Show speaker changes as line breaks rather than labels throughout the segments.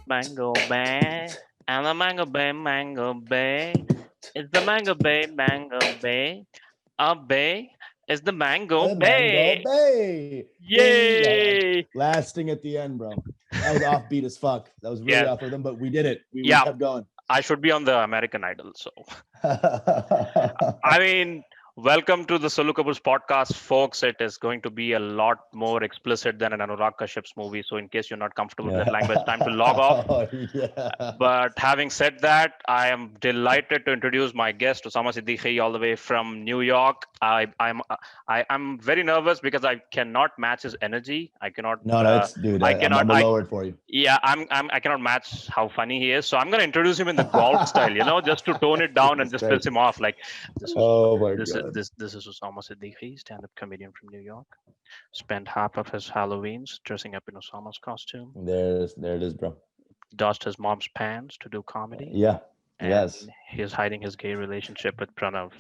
Mango Bay. I'm a Mango Bay, Mango Bay. It's the Mango Bay, Mango Bay. A bay is the Mango
Mango
Bay.
Bay. Bing.
Yay!
Lasting at the end, bro. That was offbeat as fuck. That was really
Yeah,
off rhythm, but we did it. We
yeah.
kept going.
I should be on the American Idol. So, I mean, welcome to the Sollu Kaburz podcast, folks. It is going to be a lot more explicit than an Anurag Kashyap's movie. So, in case you're not comfortable with that language, time to log off.
Oh, yeah.
But having said that, I am delighted to introduce my guest, Usama Siddiquee, all the way from New York. I'm very nervous because I cannot match his energy. I cannot.
No, it's dude.
I
I'm
cannot.
gonna lower it for you.
Yeah, I cannot match how funny he is. So I'm gonna introduce him in the golf style, just to tone it down and just piss him off. Like this is
Oh my
this is
god.
this is Usama Siddiquee, stand-up comedian from New York. Spent half of his Halloweens dressing up in Osama's costume.
There it is, bro.
Dust his mom's pants to do comedy.
Yeah.
And
Yes.
he's hiding his gay relationship with Pranav.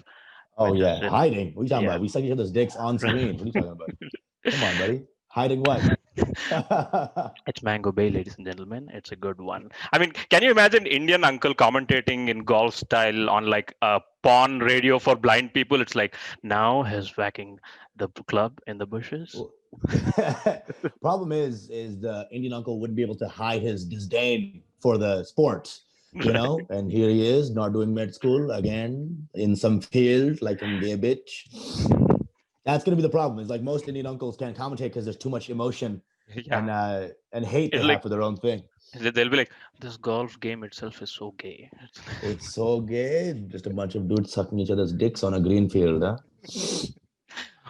Oh
which
yeah.
is in-
Hiding. What are you talking
yeah.
about? We suck each other's dicks on screen. What are you talking about? Come on, buddy. Hiding what?
It's Mango Bay, ladies and gentlemen. It's a good one. I mean, can you imagine Indian uncle commentating in golf style on like a pawn radio for blind people? It's like, now he's whacking the club in the bushes.
Problem is the Indian uncle wouldn't be able to hide his disdain for the sports, and here he is not doing med school again in some field like in gay bitch. That's gonna be the problem. It's like most Indian uncles can't commentate because there's too much emotion and hate they have for their own thing.
They'll be like, this golf game itself is so gay.
It's so gay. Just a bunch of dudes sucking each other's dicks on a green field, huh?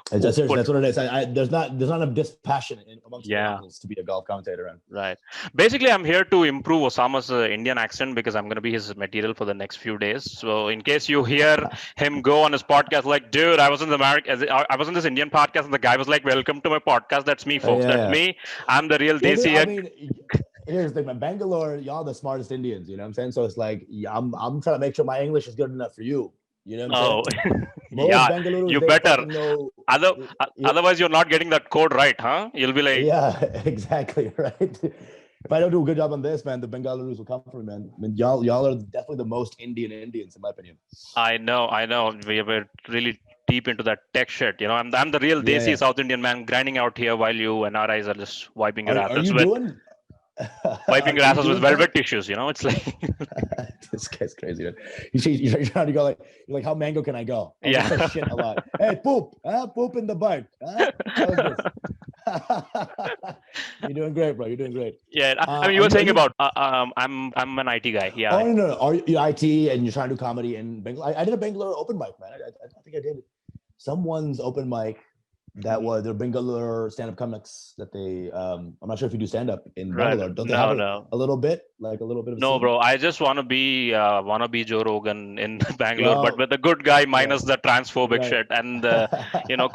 Seriously, that's what it is. There's not enough dispassion amongst uncles to be a golf commentator.
Right. Basically, I'm here to improve Osama's Indian accent because I'm going to be his material for the next few days. So, in case you hear him go on his podcast, like, dude, I was in this Indian podcast, and the guy was like, "Welcome to my podcast." That's me, folks. That's me. I'm the real Desi.
I mean, here's the thing, man. Bangalore, y'all the smartest Indians. You know what I'm saying? So it's like, I'm trying to make sure my English is good enough for you. You know what I'm saying?
Yeah, you better. Otherwise, you're not getting that code right, huh? You'll be like,
yeah, exactly, right. If I don't do a good job on this, man, the Bengalurus will come for me, man. I mean, y'all are definitely the most Indians, in my opinion.
I know. We're really deep into that tech shit. I'm the real Desi South Indian man grinding out here while you NRIs are just wiping your asses with wiping your asses with velvet tissues. It's like
this guy's crazy. Man. You're trying to go like, you're like, how mango can I go? Oh,
yeah,
shit a lot. Hey, poop in the butt. You're doing great, bro. You're doing great.
Yeah, I mean, you were saying about I'm an IT guy. Yeah.
Oh no. Are you IT and you're trying to do comedy in Bangalore? I did a Bangalore open mic, man. I think I did someone's open mic. That was their Bangalore stand-up comics that they. I'm not sure if you do stand-up in Bangalore. Don't they have a little bit of?
No, bro. I just want to be Joe Rogan in Bangalore, but with the good guy minus the transphobic shit and the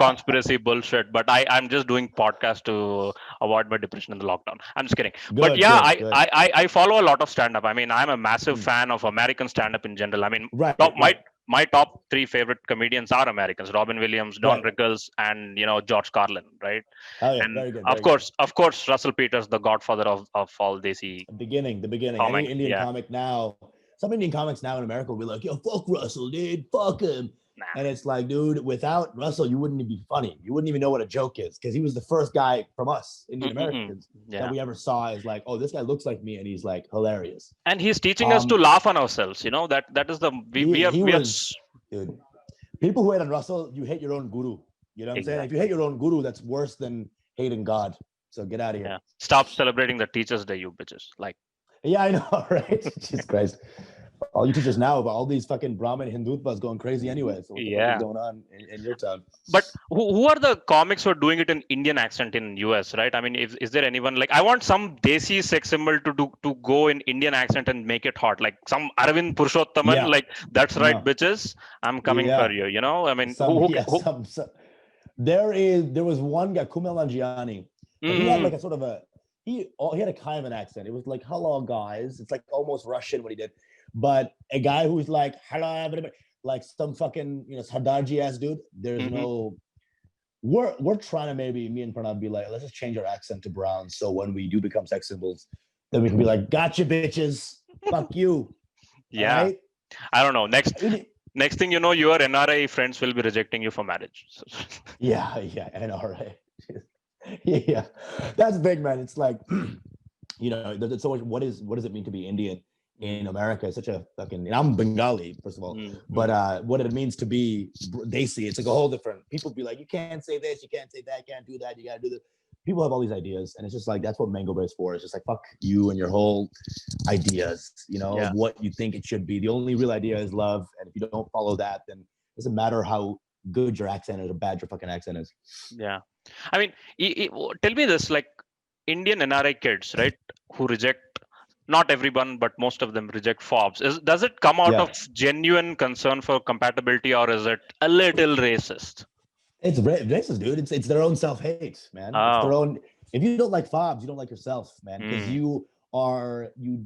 conspiracy bullshit. But I'm just doing podcast to avoid my depression in the lockdown. I'm just kidding. I follow a lot of stand-up. I mean, I'm a massive fan of American stand-up in general. I mean, my top 3 favorite comedians are Americans: Robin Williams, Don Rickles, and George Carlin, right? And
very good,
of course, Russell Peters, the godfather of all Desi.
The beginning. Any Indian comic now, some Indian comics now in America will be like, yo, fuck Russell, dude, fuck him. Nah. And it's like, dude, without Russell, you wouldn't even be funny. You wouldn't even know what a joke is because he was the first guy from us, Indian Americans, that we ever saw as like, oh, this guy looks like me and he's like hilarious.
And he's teaching us to laugh on ourselves. That is the
dude. People who hate on Russell, you hate your own guru. You know what I'm saying? If you hate your own guru, that's worse than hating God. So get out of here.
Yeah. Stop celebrating the Teachers' Day, you bitches. Like.
Yeah, I know, right? Jesus Christ. All you teachers now about all these fucking Brahmin Hindutva's going crazy anyway. So what's going on in your town?
But who are the comics who are doing it in Indian accent in US, right? I mean, is there anyone like I want some Desi sex symbol to go in Indian accent and make it hot, like some Arvind Purushottaman, like that's right, bitches. I'm coming for you. I mean,
there was one guy, Kumail Nanjiani. He had like a sort of he had a kind of an accent. It was like, hello guys. It's like almost Russian what he did. But a guy who's like, hello everybody, like some fucking, Sardarji ass dude. There's no. We're trying to maybe me and Pranav be like, let's just change our accent to brown, so when we do become sex symbols, then we can be like, gotcha, bitches, fuck you.
Yeah,
right?
I don't know. Next thing you know, your NRI friends will be rejecting you for marriage.
Yeah, I know, right? Yeah, that's big, man. It's like, there's so much. What does it mean to be Indian in America? It's such a fucking. And I'm Bengali, first of all, but what it means to be Desi, it's like a whole different. People be like, you can't say this, you can't say that, you can't do that, you gotta do this. People have all these ideas, and it's just like that's what Mango Bear is for. It's just like fuck you and your whole ideas, of what you think it should be. The only real idea is love, and if you don't follow that, then it doesn't matter how good your accent is or bad your fucking accent is.
Yeah, I mean, tell me this: like Indian NRI kids, right, who reject. Not everyone, but most of them reject FOBs. Does it come out of genuine concern for compatibility, or is it a little racist?
It's racist, dude. It's their own self-hate, man. It's their own. If you don't like FOBs, you don't like yourself, man, because you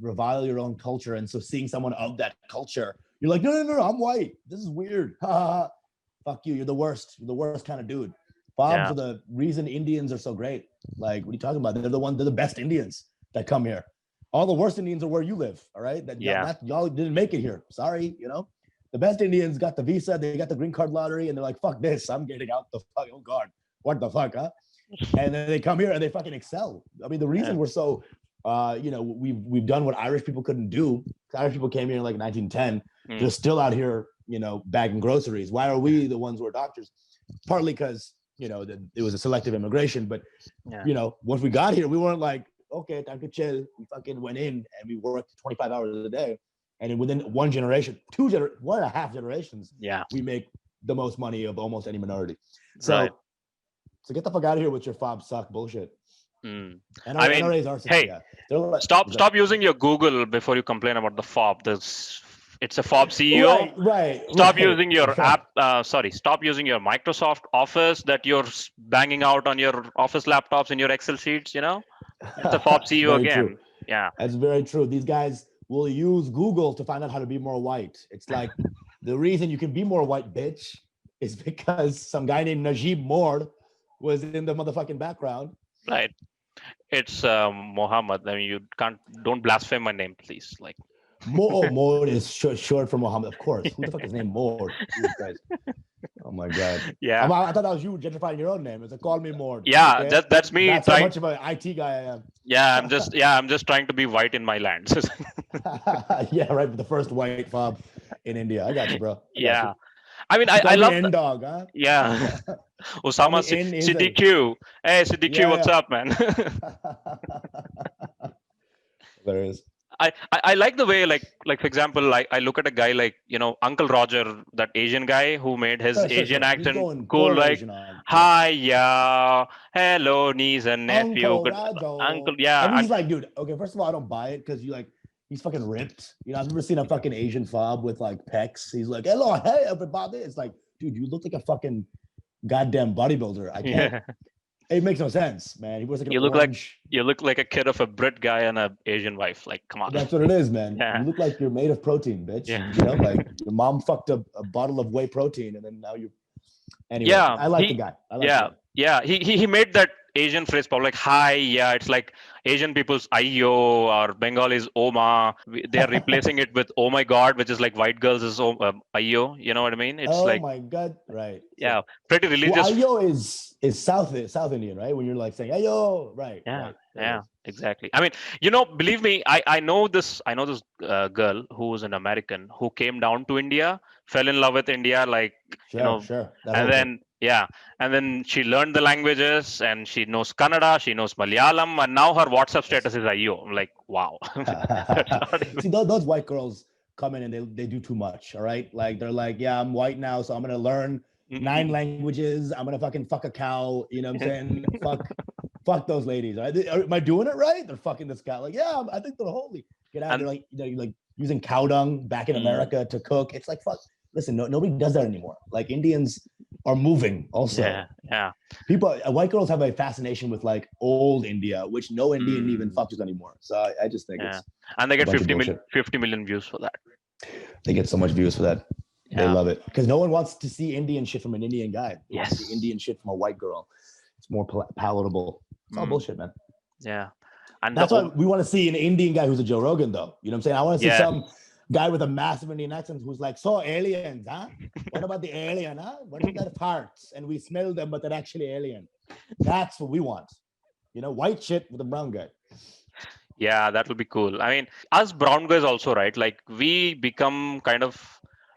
revile your own culture, and so seeing someone of that culture, you're like, no, I'm white. This is weird. Fuck you. You're the worst. You're the worst kind of dude. FOBs are the reason Indians are so great. Like, what are you talking about? They're the best Indians that come here. All the worst Indians are where you live, all right? Y'all didn't make it here. Sorry, The best Indians got the visa, they got the green card lottery, and they're like, fuck this, I'm getting out the fuck, oh God, what the fuck, huh? And then they come here and they fucking excel. I mean, the reason we're so, we've done what Irish people couldn't do. Irish people came here in like 1910. They're still out here, bagging groceries. Why are we the ones who are doctors? Partly because, it was a selective immigration, but, once we got here, we weren't like, okay, time to chill. We fucking went in and we worked 25 hours a day. And within one generation, 1.5 generations, we make the most money of almost any minority. So get the fuck out of here with your FOB suck bullshit. And
I mean,
NRAs are
like, stop using your Google before you complain about the FOB. It's a FOB CEO.
Right.
Stop using your app. Stop using your Microsoft Office that you're banging out on your Office laptops and your Excel sheets. It's a FOB CEO again.
True.
Yeah,
that's very true. These guys will use Google to find out how to be more white. It's like the reason you can be more white, bitch, is because some guy named Najeeb Mord was in the motherfucking background.
Right. It's Mohammed. I mean, don't blaspheme my name, please. Like.
Mord is short for Mohammed, of course. Who the fuck is named Mord? Oh my God.
Yeah.
I thought that was you gentrifying your own name. It's like, call me Mord.
Yeah, okay? That's me.
That's how much of an IT guy I am.
Yeah, I'm just trying to be white in my land.
Yeah, right. The first white FOB in India. I got you, bro.
Yeah. I mean, I love
dog, huh?
Yeah. Usama Siddiquee. Hey, Siddiquee, what's up, man?
There is.
I like the way, like for example, I look at a guy like, Uncle Roger, that Asian guy who made his Asian accent cool, like, hi, yeah, hello, niece and nephew. Uncle, yeah.
And he's like, dude, okay, first of all, I don't buy it because he's fucking ripped. I've never seen a fucking Asian FOB with like pecs. He's like, hello, hey, everybody. It's like, dude, you look like a fucking goddamn bodybuilder. I can't. Yeah. It makes no sense, man. He was like
you look like a kid of a Brit guy and an Asian wife. Like, come on.
That's what it is, man. Yeah. You look like you're made of protein, bitch. Yeah. Like your mom fucked a bottle of whey protein, and then now you. Anyway, yeah, I like the guy.
Yeah. He made that Asian phrase probably like hi. Yeah, it's like Asian people's ayo or Bengalis oma. They are replacing it with oh my god, which is like white girls is ayo. You know what I mean? It's
oh my god, right?
Yeah, pretty religious.
Well, ayo is South Indian, right? When you're like saying ayo, right?
Yeah,
right.
Yeah, exactly. I mean, believe me, I know this girl who was an American who came down to India, fell in love with India, like
sure.
And then she learned the languages and she knows Kannada, she knows Malayalam, and now her WhatsApp status is Ayo. I'm like, wow.
See, those white girls come in and they do too much, all right? Like, they're like, yeah, I'm white now, so I'm going to learn 9 languages. I'm going to fucking fuck a cow, you know what I'm saying? Fuck those ladies. Am I doing it right? They're fucking this guy. Like, yeah, I think they're holy. Get out. They're like, like using cow dung back in America to cook. It's like, fuck. Listen, nobody does that anymore. Like, Indians are moving also.
Yeah.
White girls have a fascination with like old India, which no Indian even fucks with anymore. So I just think it's.
And they get 50 million views for that.
They get so much views for that. They love it because no one wants to see Indian shit from an Indian guy. They want to see
Yes.
Indian shit from a white girl. It's more palatable. It's all bullshit, man.
Yeah. And
that's why we want to see an Indian guy who's a Joe Rogan, though. You know what I'm saying? I want to see some guy with a massive Indian accent who's like, so aliens, huh? What about the alien, huh? What if they're parts and we smell them, but they're actually alien? That's what we want. You know, white shit with a brown guy.
Yeah, that will be cool. I mean, us brown guys also, right? Like we become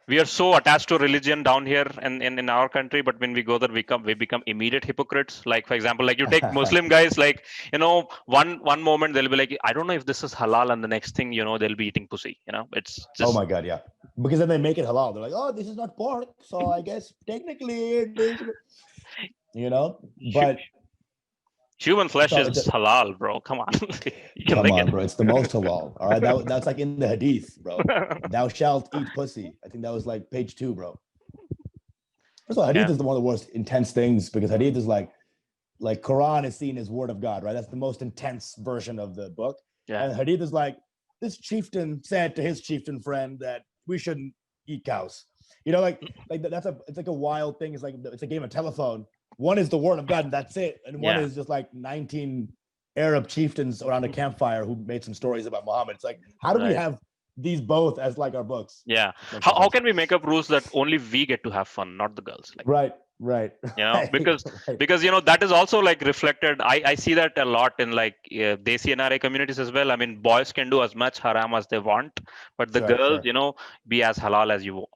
we are so attached to religion down here in our country, but when we go there, we become immediate hypocrites. Like, for example, like you take Muslim guys, like, you know, one moment they'll be like, I don't know if this is halal, and the next thing, you know, they'll be eating pussy. You know, it's just...
Oh my God, yeah. Because then they make it halal. They're like, oh, this is not pork, so I guess technically it is, you know, but...
Human flesh is halal, bro. Come on.
Come on, bro. It's the most halal. All right. That's like in the hadith, bro. Thou shalt eat pussy. I think that was like page 2, bro. First of all, hadith is one of the most intense things because hadith is like Quran is seen as word of God, right? That's the most intense version of the book. Yeah. And hadith is like, this chieftain said to his chieftain friend that we shouldn't eat cows. You know, like it's like a wild thing. It's a game of telephone. One is the word of God, and that's it. And one is just like 19 Arab chieftains around a campfire who made some stories about Muhammad. It's like, how do we have these both as like our books?
Yeah. How can we make up rules that only we get to have fun, not the girls? Like,
right.
You know, because you know, that is also like reflected. I see that a lot in like Desi NRA communities as well. I mean, boys can do as much haram as they want, but the girls, you know, be as halal as you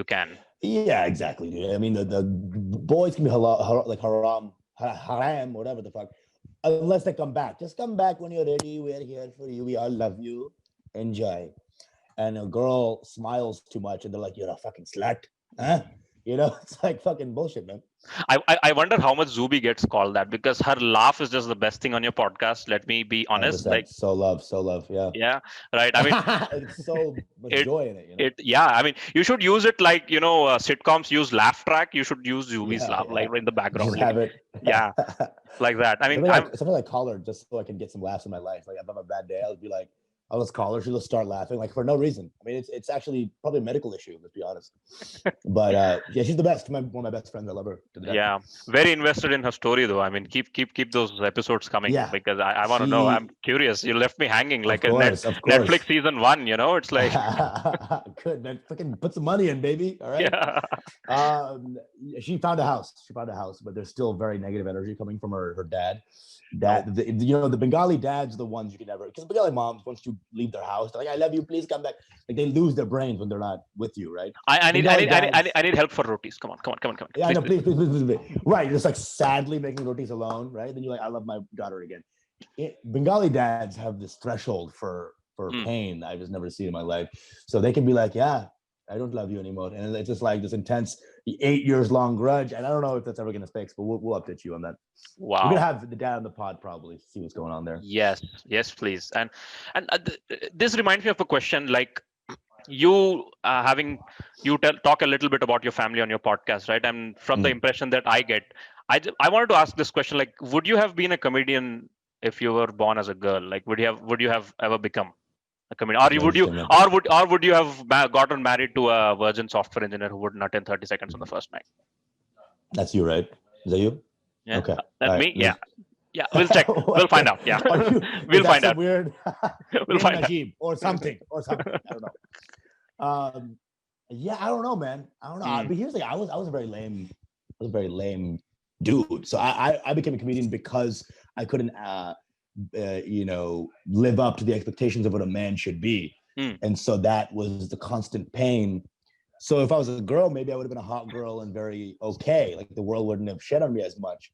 can.
Yeah, exactly, dude. I mean, the boys can be halal, like haram, whatever the fuck, unless they come back. Just come back when you're ready. We're here for you. We all love you. Enjoy. And a girl smiles too much, and they're like, "You're a fucking slut," huh? You know, it's like fucking bullshit, man.
I wonder how much Zubi gets called that, because her laugh is just the best thing on your podcast. Let me be honest.
100%. Like so love, yeah.
Yeah, right. I mean,
it's so much joy in it. You know?
I mean, you should use it like, you know, sitcoms use laugh track. You should use Zubi's laugh like in the background.
Just have it.
Yeah, like that. I mean,
sometimes I call her just so I can get some laughs in my life. Like if I have a bad day, I'll be like, I'll just call her. She'll just start laughing, like for no reason. I mean, it's actually probably a medical issue. Let's be honest. But yeah, she's the best. One of my best friends. I love her to death.
Yeah, very invested in her story though. I mean, keep those episodes coming because I want to know. I'm curious. You left me hanging like a Netflix season 1. You know, it's like
good man. Fucking put some money in, baby. All right. Yeah. She found a house. But there's still very negative energy coming from her dad. You know, the Bengali dads are the ones you can never, because Bengali moms, once you leave their house, they're like, I love you, please come back. Like they lose their brains when they're not with you, right?
I need help for rotis. Come on.
Yeah, I know, please. Right, you're just like sadly making rotis alone, right? Then you're like, I love my daughter again. Bengali dads have this threshold for pain I've just never seen in my life. So they can be like, yeah, I don't love you anymore. And it's just like this intense 8 years long grudge. And I don't know if that's ever going to fix, but we'll update you on that.
Wow.
We're going to have the dad on the pod probably, see what's going on there.
Yes, please. And this reminds me of a question, like you talk a little bit about your family on your podcast, right? And from the impression that I get, I wanted to ask this question, like, would you have been a comedian if you were born as a girl? Like, would you have ever become a comedian, or would you have gotten married to a virgin software engineer who would nut in 30 seconds on the first night?
That's you, right? Is that you?
Yeah.
Okay.
That's me. Yeah. Yeah. We'll check. We'll find out. Yeah. We'll find out.
Weird.
We'll find
Najeeb or something. I don't know. Yeah, I don't know, man. I don't know. But here's the thing. I was a very lame dude. So I became a comedian because I couldn't live up to the expectations of what a man should be. And so that was the constant pain. So if I was a girl, maybe I would have been a hot girl and very okay. Like the world wouldn't have shit on me as much.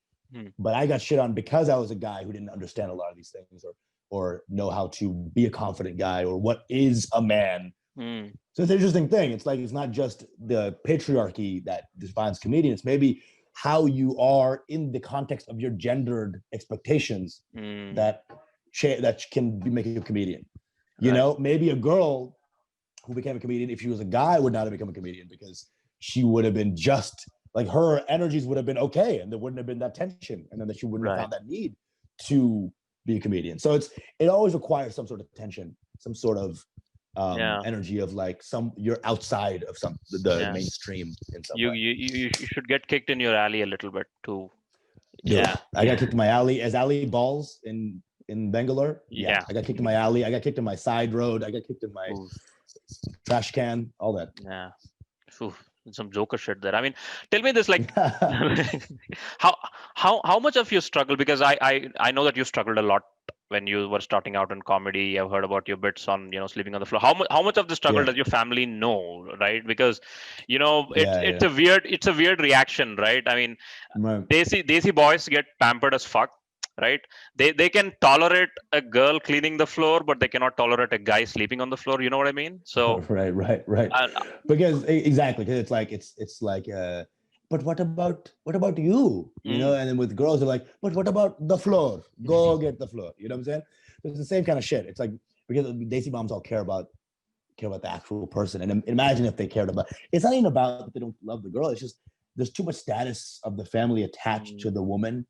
But I got shit on because I was a guy who didn't understand a lot of these things or know how to be a confident guy or what is a man. So it's an interesting thing. It's like, it's not just the patriarchy that defines comedian. It's maybe how you are in the context of your gendered expectations that can make you a comedian. You know, maybe a girl who became a comedian, if she was a guy, would not have become a comedian because she would have been just like, her energies would have been okay, and there wouldn't have been that tension, and then she wouldn't have found that need to be a comedian. So it always requires some sort of tension, some sort of
Yeah.
energy of like you're outside of the
Yeah.
mainstream in some
You
way.
you you you should get kicked in your alley a little bit too.
Dude,
Yeah.
I got
Yeah.
kicked in my alley as alley balls in Bangalore. Yeah,
Yeah.
I got kicked in my alley. I got kicked in my side road. I got kicked in my
Ooh,
trash can. All that.
yeah. Phew, some Joker shit there. I mean, tell me this, like, how how much of you struggle? Because I know that you struggled a lot when you were starting out in comedy. I've heard about your bits on, sleeping on the floor. How much of the struggle
Yeah,
does your family know, right? Because it's
yeah,
it's
yeah.
a weird reaction, right? I mean,
Right.
Desi boys get pampered as fuck, right? They can tolerate a girl cleaning the floor, but they cannot tolerate a guy sleeping on the floor. You know what I mean? So,
Right.
uh,
Because exactly, because it's like but what about you?
mm,
And then with girls they're like, but what about the floor? Go get the floor. You know what I'm saying? It's the same kind of shit. It's like because Desi moms all care about the actual person. And imagine if they cared about it's not even about that they don't love the girl. It's just there's too much status of the family attached
mm,
to the woman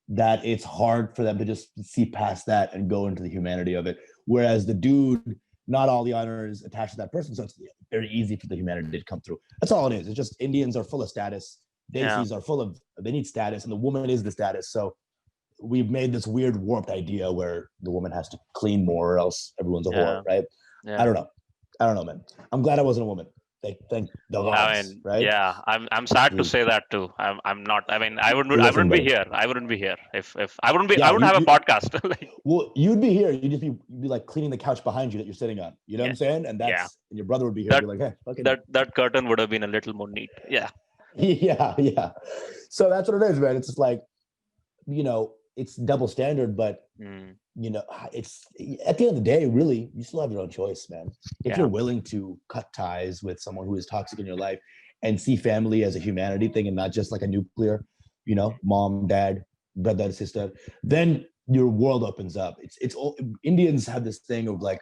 that it's hard for them to just see past that and go into the humanity of it. Whereas the dude, not all the honor is attached to that person. So it's very easy for the humanity to come through. That's all it is. It's just Indians are full of status.
yeah,
Desis are full of, they need status, and the woman is the status. So we've made this weird warped idea where the woman has to clean more or else everyone's a whore,
yeah,
right? I
yeah.
don't know. I don't know, man. I'm glad I wasn't a woman. Thank the
I
gods,
mean,
right?
yeah, I'm sad to say that too. I'm not. I mean, I
Listen,
wouldn't be
buddy.
here. I wouldn't be here if I
Yeah,
wouldn't have a podcast. Like,
well, you'd be here. You'd be like cleaning the couch behind you that you're sitting on. You know what
yeah,
I'm saying?
yeah.
And your brother would be here and
That
be like, hey, fucking
that curtain would have been a little more neat. Yeah.
yeah. So that's what it is, man. It's just like, it's double standard, but
Mm,
it's at the end of the day, really, you still have your own choice, man. If
yeah.
you're willing to cut ties with someone who is toxic in your life and see family as a humanity thing and not just like a nuclear, mom, dad, brother, sister, then your world opens up. It's Indians have this thing of like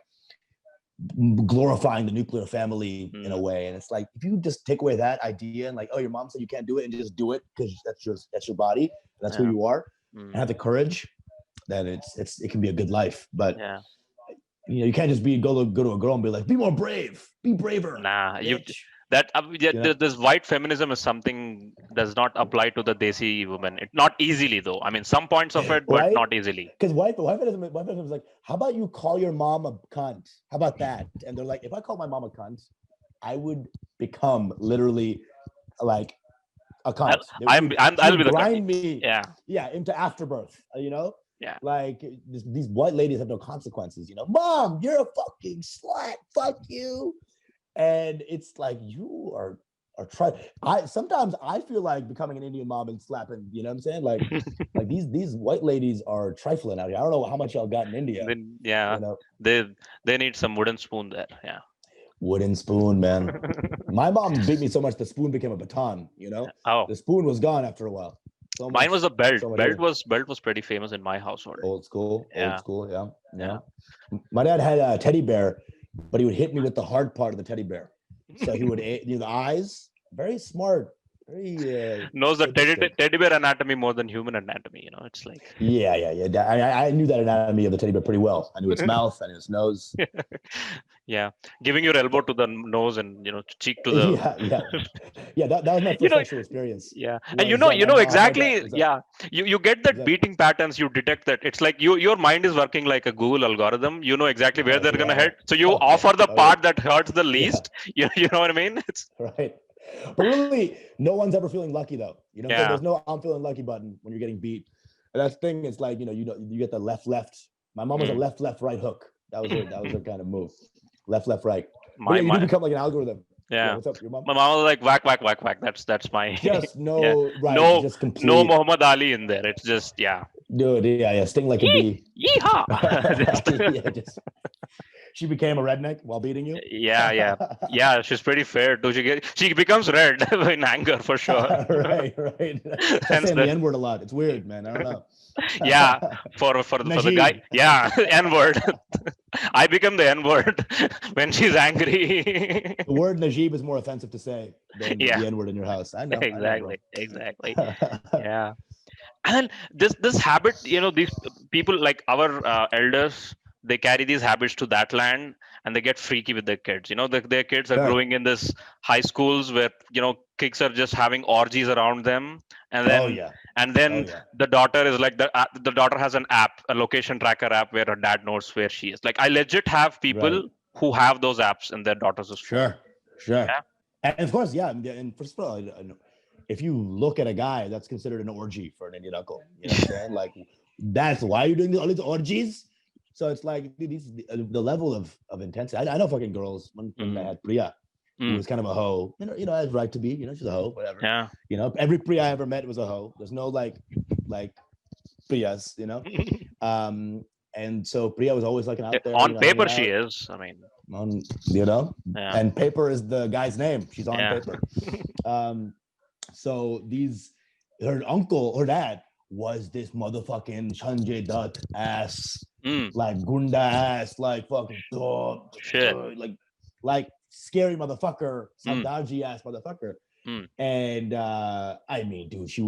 glorifying the nuclear family in a
Mm,
way, and it's like if you just take away that idea and like, oh, your mom said you can't do it, and just do it because that's your body, that's who
yeah.
you are, and
Mm,
have the courage, then it can be a good life. But
yeah.
you can't just go to a girl and be like, be more brave, be braver,
Nah,
bitch.
that yeah,
You know?
this white feminism is something does not apply to the Desi women. It not easily though. I mean, some points of it, but
Right?
not easily.
Because wife is like, how about you call your mom a cunt? How about that? And they're like, if I call my mom a cunt, I would become literally like a
I'll,
cunt. She
I'll
would
be the cunty.
grind me,
Yeah,
yeah, into afterbirth.
yeah.
Like these white ladies have no consequences. Mom, you're a fucking slut. Fuck you. And it's like you are trying. Sometimes I feel like becoming an Indian mom and slapping. You know what I'm saying? Like these white ladies are trifling out here. I don't know how much y'all got in India.
Then yeah,
You know,
they they need some wooden spoon there. Yeah.
wooden spoon, man. My mom beat me so much the spoon became a baton.
Oh,
The spoon was gone after a while. So
mine was
much,
a belt.
so much
Belt
hitting.
was belt was pretty famous in my household.
Old
Yeah,
school. Yeah,
yeah.
yeah. My dad had a teddy bear, but he would hit me with the hard part of the teddy bear. So he would the eyes. Very smart. Very
Knows the
sadistic.
teddy bear anatomy more than human anatomy. It's like
Yeah. I knew that anatomy of the teddy bear pretty well. I knew its mouth. I knew its nose.
yeah, giving your elbow to the nose and cheek to the
Yeah. That was my
you
first
know
sexual experience.
yeah, and
Was
you
my
know
mom? My dad
exactly.
was
Yeah, you get that
that
beating patterns. You detect that it's like your mind is working like a Google algorithm. You know exactly where they're gonna
yeah.
head, so you
Oh
offer the
yeah.
part that hurts the
Yeah.
least. You know what I mean? It's
Right. But really, no one's ever feeling lucky though. You know what I'm saying?
yeah.
There's no I'm feeling lucky button when you're getting beat. And that's the thing. It's like, you get the left. My mom was a
Mm.
left right hook. That was her kind of move. Left right. But yeah,
my
you do
my
become like an algorithm. Yeah,
yeah.
what's up, your mom?
My mom was like whack whack whack whack. That's my
Just
yeah.
no, right,
No,
just
no
complete.
Muhammad Ali in there. It's just yeah.
Dude, yeah, sting like a
Yee,
bee.
yeehaw. Just,
Yeah, just she became a redneck while beating you.
yeah. She's pretty fair too. She becomes red in anger for sure.
Right. Starts
Hence
saying the
the
N-word a lot. It's weird, man. I don't know.
yeah for the guy.
Najeeb.
Yeah, N word. I become the N word when she's angry.
The word Najeeb is more offensive to say than
Yeah,
the N-word in your house. I know, bro.
exactly. Yeah, and this habit, these people like our elders, they carry these habits to that land, and they get freaky with their kids. Their kids are
Sure.
growing in this high schools where kids are just having orgies around them, and
Oh
then
yeah.
and
Oh
then
yeah.
the daughter is like the daughter has an app, a location tracker app, where her dad knows where she is. Like, I legit have
Right.
people who have those apps in their daughter's phone.
Sure. Sure.
Yeah.
And of course, yeah. And first of all, if you look at a guy, that's considered an orgy for an Indian uncle. You know what I'm saying? Like, that's why you're doing all these orgies. So it's like, dude, the level of intensity. I know fucking girls. When I had Priya, who was kind of a hoe, has right to be. She's a hoe, whatever.
Yeah.
Every Priya I ever met was a hoe. There's no like Priyas, and so Priya was always like out there.
On paper, she is. I mean,
yeah.
And
paper is the guy's name. She's on
Yeah.
paper. So her uncle or dad was this motherfucking Sanjay Dutt ass, like gunda ass, like fucking
Shit.
like scary motherfucker, Sardarji ass motherfucker. And I mean, dude, she'd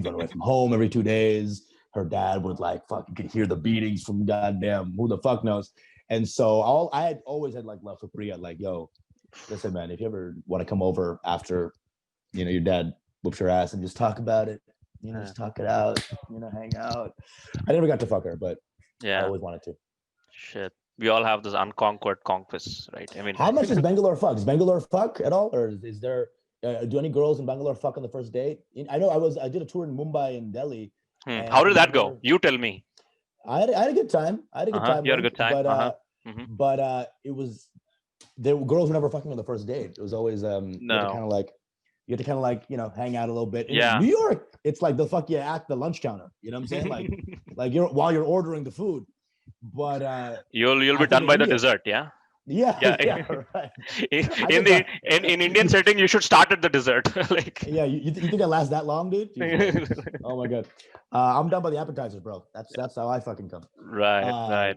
run away from home every 2 days. Her dad would like fucking could hear the beatings from goddamn who the fuck knows. And so I had always had like love for Priya. Like, yo, listen, man, if you ever want to come over after, your dad whoops your ass and just talk about it, just talk it out, hang out. I never got to fuck her, but I always wanted to.
Shit. We all have this unconquered conquests, right? I mean,
how much is Bangalore fuck? Does Bangalore fuck at all, or is there? Do any girls in Bangalore fuck on the first date? I know I did a tour in Mumbai and Delhi.
How did that go? You tell me.
I had a good time.
You had a good time.
But it was girls were never fucking on the first date. It was always you had to kind of like hang out a little bit. In New York, it's like the fuck you at the lunch counter. You know what I'm saying? Like while you're ordering the food. But
you'll be done by the dessert, yeah.
Yeah. Right.
In Indian setting, you should start at the dessert. Like,
yeah, you think I last that long, dude? Oh my god, I'm done by the appetizers, bro. That's how I fucking come.
Right.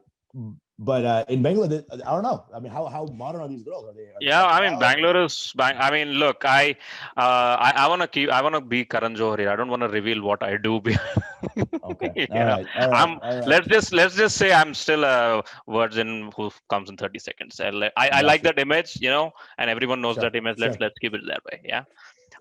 But in Bangalore, I don't know. I mean, how modern are these girls? Are they
I mean, Bangalore is. I mean, look, I want to be Karan Johar here. I don't want to reveal what I do.
Okay. All right.
Let's just say I'm still a virgin who comes in 30 seconds. I like that image, and everyone knows that image. Let's keep it that way. Yeah.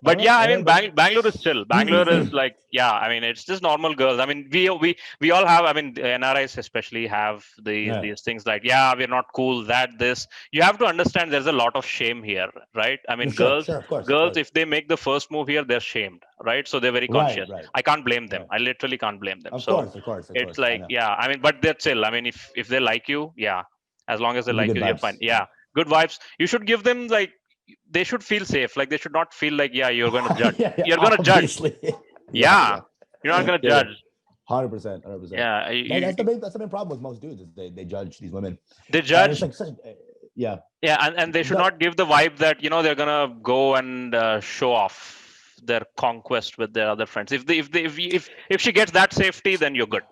But I mean, Bangalore is chill. Bangalore is like, I mean, it's just normal girls. I mean, we all have. I mean, NRIs especially have these things like, we're not cool. This. You have to understand. There's a lot of shame here, right? I mean, girls,
of course.
If they make the first move here, they're shamed, right? So they're very conscious.
Right.
I can't blame them. I literally can't blame them.
Of course.
It's like, I mean, but they're chill. I mean, if they like you, as long as they like you, you're fine. Yeah, good vibes. You should give them like. They should feel safe. Like, they should not feel like, you're going to judge. You're going to judge. You're not going to judge.
100%.
Yeah.
That's the main problem with most dudes is they judge these women.
They judge.
Yeah,
and they should not give the vibe that, they're going to go and show off their conquest with their other friends. If she gets that safety, then you're good.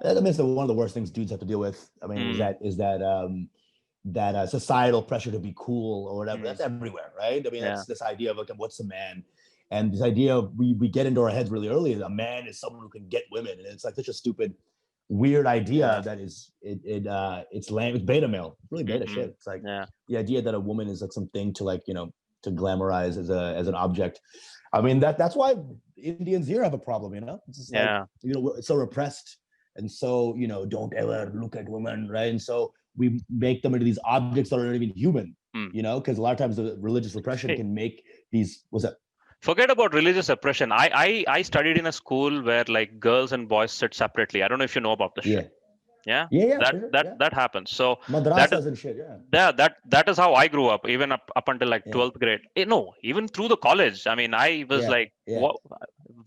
I mean, it's one of the worst things dudes have to deal with. I mean, is that societal pressure to be cool or whatever. That's everywhere, right? I mean, that's this idea of like, what's a man? And this idea of we get into our heads really early that a man is someone who can get women, and it's like such a stupid, weird idea that it's beta male. It's really beta shit. It's like the idea that a woman is like something to like to glamorize as an object. I mean, that's why Indians here have a problem. It's just like, it's so repressed, and so don't ever look at women, right? And so we make them into these objects that are not even human, because a lot of times the religious repression can make these. What's that?
Forget about religious oppression. I studied in a school where like girls and boys sit separately. I don't know if you know about this shit. Yeah. That happens. So
madrasas and shit.
That is how I grew up, even up until like 12th grade. No, even through the college. I mean, I was like, what?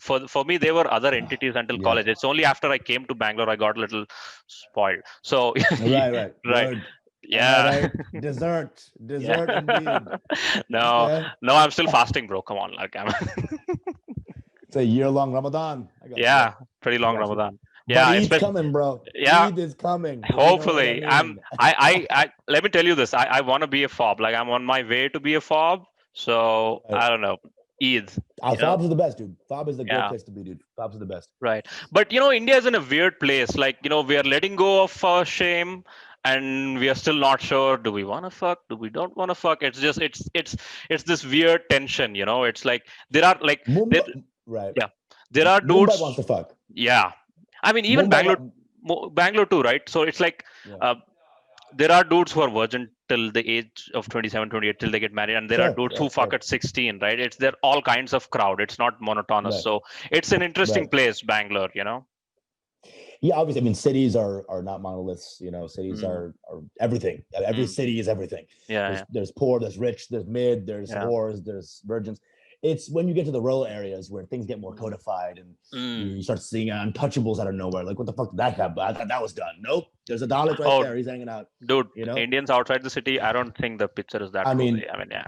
For me, there were other entities until college. It's only after I came to Bangalore I got a little spoiled. So
right.
Word. Yeah.
Right. Dessert indeed.
No, I'm still fasting, bro. Come on, like
it's a year-long Ramadan.
Pretty long Ramadan.
But Eid's coming, bro. Eid is coming.
Hopefully, I let me tell you this. I want to be a fob. Like, I'm on my way to be a fob. So I don't know. Eid.
Fobs is the best, dude. Fob is the great place to be, dude. Fobs are the best.
Right. But India is in a weird place. Like, we are letting go of shame. and we are still not sure, do we want to fuck, do we don't want to fuck. It's just it's this weird tension, it's like there are like there
Mumbai, right?
yeah, there are
Mumbai wants
dudes.
to fuck.
Yeah, I mean, even
Mumbai,
Bangalore, Bangalore too, right? So it's like
yeah,
uh, there are dudes who are virgin till the age of 27, 28, till they get married, and there are
sure,
dudes who
sure,
fuck
sure.
at 16, right? It's there all kinds of crowd. It's not monotonous.
Right,
So it's an interesting
right.
place, Bangalore.
Yeah, obviously, I mean, cities are not monoliths. Cities
Mm.
are everything. Every
Mm.
city is everything.
Yeah, yeah,
There's poor, there's rich, there's mid, there's
yeah.
whores, there's virgins. It's when you get to the rural areas where things get more
Mm.
codified and
Mm.
you start seeing untouchables out of nowhere. Like, what the fuck did that happen? I thought that was done. Nope, there's a Dalit right
Oh,
there. He's hanging out.
dude,
You know,
Indians outside the city, I don't think the picture is that
I
rosy.
mean,
I mean, yeah,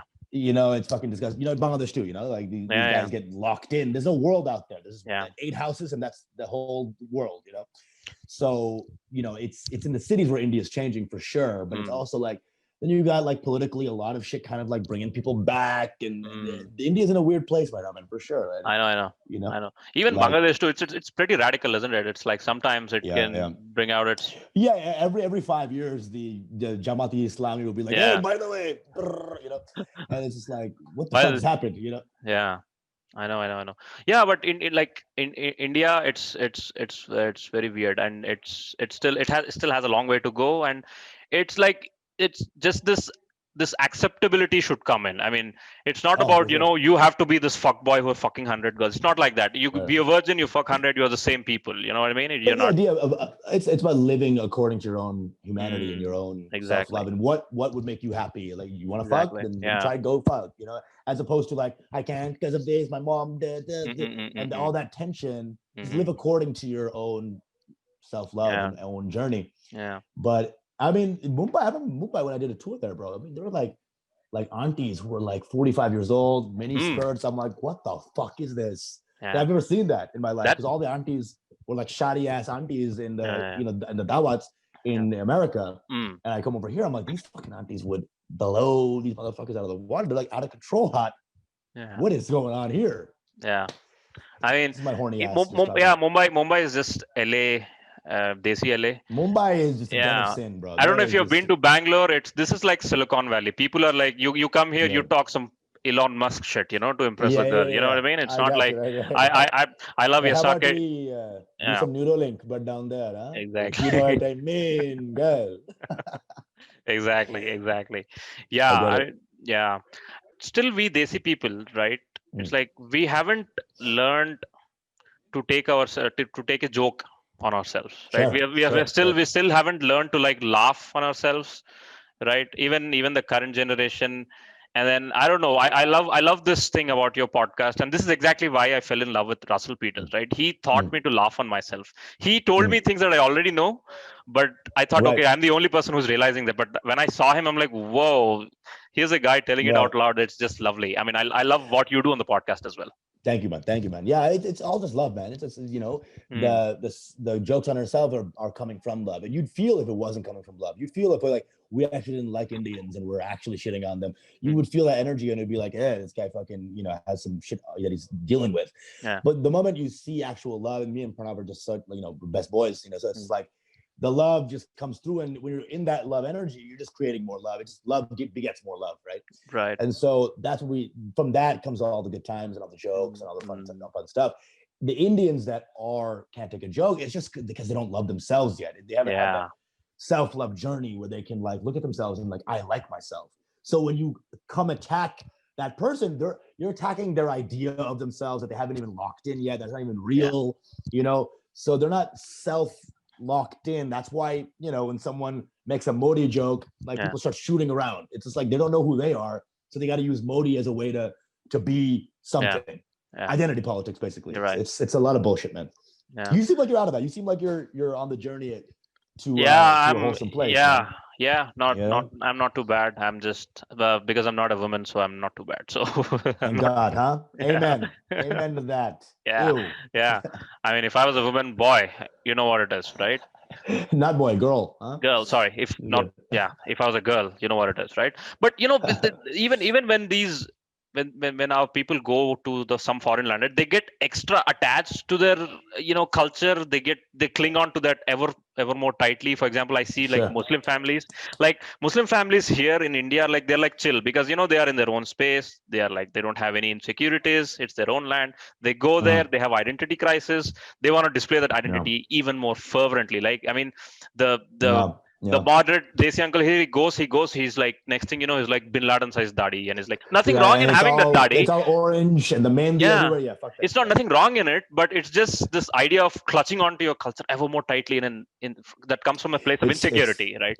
it's fucking disgusting. Bangladesh too. Like these
yeah,
guys
yeah,
get locked in. There's no world out there. There's
yeah.
8 houses, and that's the whole world. So it's in the cities where India is changing for sure, but it's
Mm.
also like then you got like politically a lot of shit kind of like bringing people back, and
Mm.
India's in a weird place right now, man, for sure. And
I know, I know,
you know,
I know. Even
like
Bangladesh too. It's pretty radical, isn't it? It's like sometimes it
yeah, yeah.
can bring out its
Yeah, every 5 years, the Jamaati Islami will be like, "Hey,
yeah.
by the way," and it's just like, what the fuck
Well,
has happened?
yeah. I know. Yeah, but in like in India, it's very weird, and it still has a long way to go, and it's like it's just this acceptability should come in. I mean, it's not
Oh, for
about
sure.
you have to be this fuck boy who are fucking 100 girls. It's not like that. You could
Right.
be a virgin, you fuck 100, you're the same people. You know what I mean? You're
But the
not
idea of it's about living according to your own humanity and
mm,
your own self
exactly,
love, and what would make you happy. Like, you want to fuck,
exactly.
then
Yeah.
try go fuck. As opposed to like, I can't because of this, my mom did, and
Mm-mm-mm-mm-mm.
all that tension. Just live
Mm-hmm.
according to your own self love
Yeah.
and own journey.
Yeah.
But I mean, in Mumbai, I remember Mumbai when I did a tour there, bro. I mean, there were like aunties who were like 45 years old, mini
Mm.
skirts. I'm like, what the fuck is this?
Yeah.
I've never seen that in my life,
That.
because all the aunties were like shoddy ass aunties in the
Yeah.
in the dawats
Yeah.
in America.
Mm.
And I come over here, I'm like, these fucking aunties would blow these motherfuckers out of the water. They're like out of control hot.
Yeah.
What is going on here?
Yeah. I mean,
This is my horny ass just
Yeah,
talking.
Mumbai is just LA, Desi LA.
Mumbai is just a den of
Yeah.
sin, bro.
I don't
There
know if
is
you've
just
been to Bangalore. This is like Silicon Valley. People are like, you come here, you
yeah,
talk some Elon Musk shit, to impress a
yeah,
girl.
yeah,
You know what
yeah.
I mean? It's
I
not
got you.
like
Right, right,
I
right.
I I, I love
Hey,
your
how about
sake.
we do
Yeah.
some Neuralink, but down there, huh? If you know
Exactly.
what I mean, girl.
Exactly.
I
Yeah.
get it.
Yeah. Still, we Desi people, right? It's
Mm.
like we haven't learned to to take a joke on ourselves, right?
Sure, sure, sure.
We still haven't learned to like laugh on ourselves, right? Even the current generation. And then I don't know, I love this thing about your podcast, and this is exactly why I fell in love with Russell Peters,
Mm,
right? He taught
mm,
me to laugh on myself. He told me
mm.
things that I already know, but I thought,
Right,
okay, I'm the only person who's realizing that. But when I saw him, I'm like, whoa, here's a guy telling it
right.
out loud. It's just lovely. I mean, I love what you do on the podcast as well.
Thank you, man. Thank you, man. Yeah, it's all just love, man. It's just
Hmm.
the jokes on ourselves are coming from love, and you'd feel if it wasn't coming from love. You'd feel if we're like we actually didn't like Indians and we're actually shitting on them. You
Hmm.
would feel that energy, and it'd be like, yeah, this guy fucking has some shit that he's dealing with.
Yeah.
But the moment you see actual love, and me and Pranav are just such best boys, so it's
Hmm.
just like the love just comes through, and when you're in that love energy, you're just creating more love. It's just love begets more love, right?
Right.
And so that's what from that comes all the good times and all the jokes and all the
Hmm.
fun stuff. The Indians that can't take a joke, it's just because they don't love themselves yet. They haven't had that
Yeah.
self-love journey where they can like look at themselves and like, I like myself. So when you come attack that person, you're attacking their idea of themselves that they haven't even locked in yet. That's not even
Yeah.
real, So they're not locked in. That's why, when someone makes a Modi joke, like
Yeah.
people start shooting around. It's just like they don't know who they are. So they got to use Modi as a way to be something.
Yeah.
Identity politics, basically.
You're right.
It's a lot of bullshit, man.
Yeah.
You seem like you're out of that. You seem like you're on the journey to
Yeah.
a wholesome place.
Yeah.
Man.
Yeah.
Yeah.
I'm not too bad. I'm just because I'm not a woman, so I'm not too bad. So I'm
Thank
not.
God, huh?
Yeah.
Amen. Amen to that.
Yeah.
Ew.
Yeah. I mean, if I was a woman, boy, you know what it is, right?
Not boy, girl, huh?
Girl, sorry, if not,
Good.
yeah, if I was a girl, you know what it is, right? But even when these when our people go to some foreign land, they get extra attached to their culture. They cling on to that ever more tightly. For example, I see like
Sure.
Muslim families here in India, like they're like chill because they are in their own space. They are like they don't have any insecurities. It's their own land. They go there. They have identity crisis. They want to display that
Yeah.
identity even more fervently. Like I mean, the
Yeah.
the moderate Desi uncle here, he goes, he's like, next thing you know, he's like Bin Laden sized daddy, and he's like, nothing
Yeah,
wrong
and
in having that daddy.
it's all orange and the mehndi
Yeah,
everywhere. Yeah, fuck that.
it's not nothing wrong in it, but it's just this idea of clutching onto your culture ever more tightly, in that comes from a place of
It's
insecurity, right?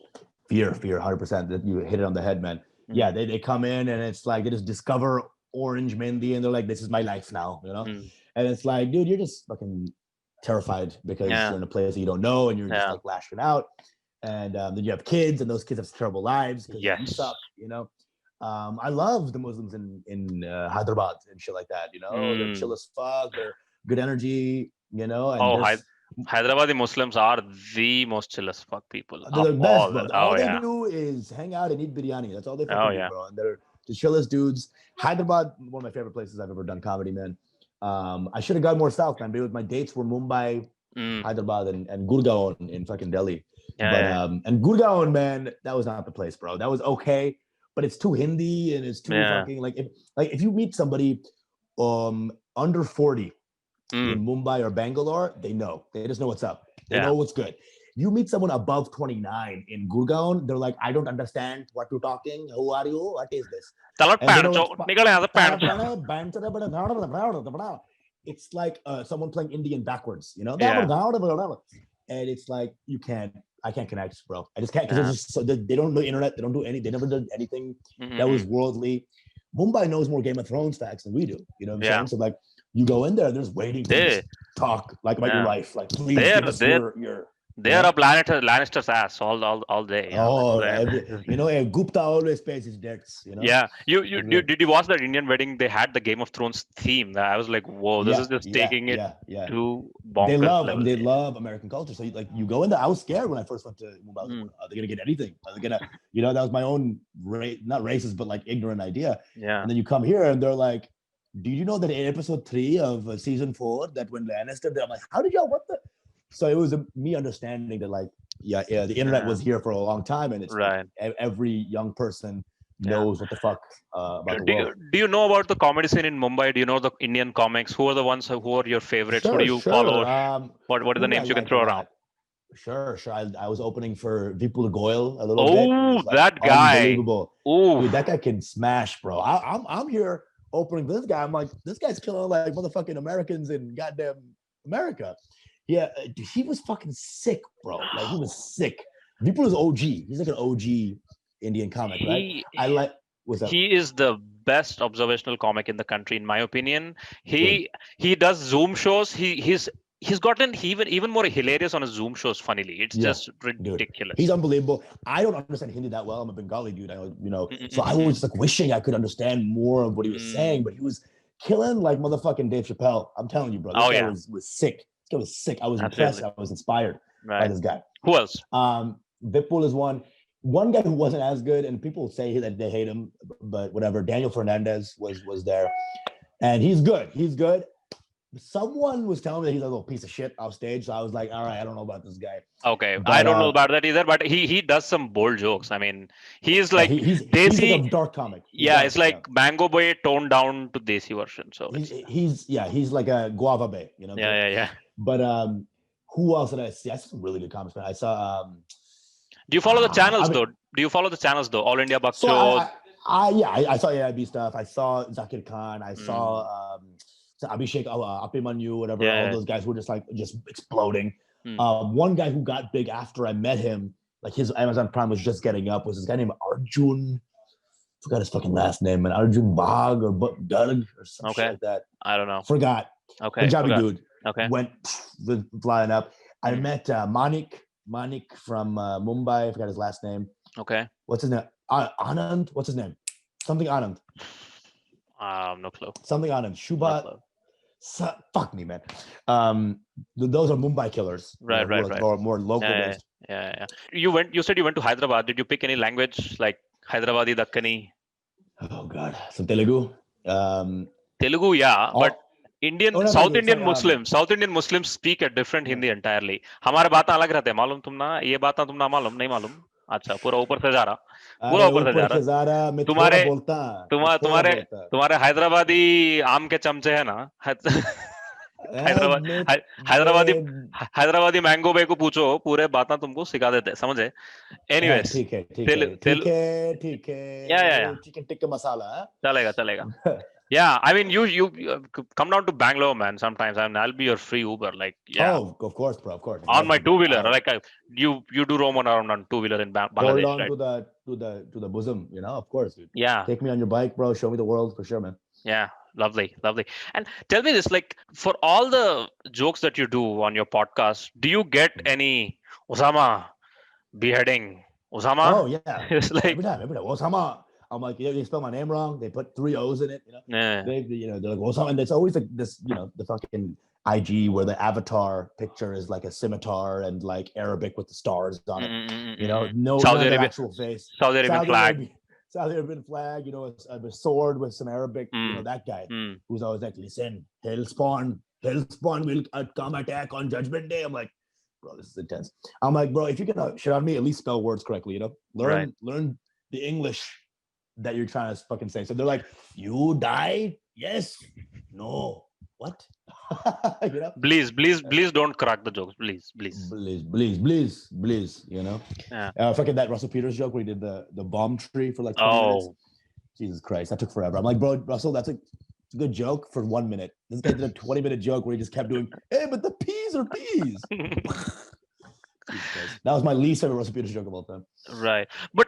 fear, 100%. That you hit it on the head, man. Yeah, they come in and it's like they just discover orange mehndi and they're like, this is my life now, And it's like, dude, you're just fucking terrified because
Yeah.
you're in a place that you don't know and you're just
Yeah.
like lashing out. And then you have kids and those kids have terrible lives because you
Yes.
suck, I love the Muslims in Hyderabad and shit like that, They're chill as fuck, they're good energy, and
Hyderabadi Muslims are the most chill as fuck people
they're
of
the best,
all.
bro. All they do is hang out and eat biryani. That's all they fucking do,
yeah.
bro. And they're the chillest dudes. Hyderabad, one of my favorite places I've ever done comedy, man. I should have gone more south, man. But my dates were Mumbai, Hyderabad, and Gurgaon in fucking Delhi. And Gurgaon, man, that was not the place, bro. That was okay, but it's too Hindi and it's too fucking if you meet somebody under 40 in Mumbai or Bangalore, they just know what's up. They know what's good. You meet someone above 29 in Gurgaon, they're like, I don't understand what you're talking. Who are you? What is this? It's like someone playing Indian backwards, And it's like I can't connect, bro. I just can't because they don't know the internet. They don't do they never did anything that was worldly. Mumbai knows more Game of Thrones facts than we do. You know what I'm saying? So like you go in there, there's waiting to talk like about your life. Like please give us your
they are up Lannister's ass all day.
Gupta always pays his debts.
Yeah. Did you watch that Indian wedding? They had the Game of Thrones theme. I was like, whoa, this is just taking it to bonkers.
They love American culture. So like you go in there. I was scared when I first went to Mumbai. Are they gonna get anything? Are they gonna, that was my own not racist, but like ignorant idea.
Yeah.
And then you come here and they're like, did you know that in episode 3 of season 4 that when Lannister, I'm like, how did y'all, what the? So it was me understanding that like, the internet was here for a long time, and it's
right.
Like, every young person knows what the fuck about the world.
Do you know about the comedy scene in Mumbai? Do you know the Indian comics? Who are the ones who are your favorites? Who do you follow? What are the names you can throw around?
Sure. I was opening for Vipul Goyal a little bit.
Oh, that guy!
Unbelievable. Dude, that guy can smash, bro. I'm here opening this guy. I'm like, this guy's killing like motherfucking Americans in goddamn America. Yeah, he was fucking sick, bro. Like he was sick. Vipul is OG. He's like an OG Indian comic, right?
He is the best observational comic in the country, in my opinion. He does Zoom shows. He's gotten even more hilarious on his Zoom shows. Funnily, it's just ridiculous.
Dude, he's unbelievable. I don't understand Hindi that well. I'm a Bengali dude. So I was like wishing I could understand more of what he was saying, but he was killing like motherfucking Dave Chappelle. I'm telling you, bro. This guy was sick. This guy was sick. I was impressed. I was inspired by this guy.
Who else?
Vipul is one. One guy who wasn't as good, and people say that they hate him, but whatever. Daniel Fernandez was there, and he's good. He's good. Someone was telling me that he's a little piece of shit off stage, so I was like, all right, I don't know about this guy.
Okay, but I don't know about that either, but he does some bold jokes. I mean, he's like
he's
Desi,
like a dark comic.
It's like Mango Boy toned down to Desi version. So
he's like a Guava Bay,
Yeah.
But who else did I see? I saw some really good comics, man. I saw.
Do you follow the channels though? Do you follow the channels though? All India Buck Show.
I saw AIB stuff. I saw Zakir Khan. I saw Abhishek Apimanyu, whatever. All those guys who were just exploding. One guy who got big after I met him, like his Amazon Prime was just getting up, was this guy named Arjun. Forgot his fucking last name, man. Arjun Bagh or Durg or something like that.
I don't know.
Forgot.
Okay.
Punjabi dude.
Okay.
Went flying up. I met Manik from Mumbai. I forgot his last name.
Okay.
What's his name? Anand. What's his name? Something Anand.
No clue.
Something Anand. Shubha. Fuck me, man. Those are Mumbai killers.
Right.
More local based.
Yeah. You said you went to Hyderabad. Did you pick any language like Hyderabadi, Dakkani?
Oh God, some Telugu.
Telugu, yeah, but
Thank you.
South Indian Muslims speak a different Hindi entirely. हमारे बातें अलग रहते हैं, मालूम तुम ना, ये बातें तुम ना मालूम, नहीं मालूम. अच्छा, पूरा ऊपर से जा रहा, पूरा
अरे
ऊपर से जा
ऊपर
रहा.
से जा रहा, मैं थोड़ा
तुम्हारे
बोलता,
तुम्हारे तुम्हारे हैदराबादी आम के चमचे है ना, हैदराबाद हैदराबादी
मैं
हैदराबादी मैंगो बे को पूछो, पूरे बातें तुमको सिखा देते हैं, समझे. एनीवेज,
ठीक है,
तेल तेल या
चिकन टिक्का मसाला.
चलेगा चलेगा. Yeah, I mean, you come down to Bangalore, man. Sometimes, I mean, I'll be your free Uber. Like, yeah,
Oh, of course, bro, of course.
on
Love
my
to, bro.
two-wheeler. Like, you do roam around on two-wheeler in
Hold
Bangladesh,
on
right?
to the bosom, you know, of course, dude.
Yeah,
Take me on your bike, bro. Show me the world for sure, man.
yeah, lovely, lovely. And tell me this, like, for all the jokes that you do on your podcast, do you get any Usama beheading? Usama?
Oh yeah,
It's like,
every time. Osama. I'm like, yeah, they spell my name wrong. They put 3 O's in it. You know,
yeah,
they're like Osama, and it's always like this. You know, the fucking IG where the avatar picture is like a scimitar and like Arabic with the stars on it. You know, no,
Saudi
none of their
Arabia,
actual face.
Saudi Arabian flag.
Saudi Arabian flag. You know, a sword with some Arabic. You know, that guy who's always like, listen, hellspawn will come attack on Judgment Day. I'm like, bro, this is intense. I'm like, bro, if you're gonna shit on me, at least spell words correctly. You know, learn the English that you're trying to fucking say. So they're like, you died? Yes. No. What? You know?
Please don't crack the jokes. Please.
Please. You know?
Yeah.
Fucking that Russell Peters joke where he did the bomb tree for like 20 minutes. Jesus Christ, that took forever. I'm like, bro, Russell, that's a good joke for 1 minute. This guy did a 20-minute joke where he just kept doing, hey, but the peas are peas. That was my least favorite Russell Peters joke of all time.
Right. But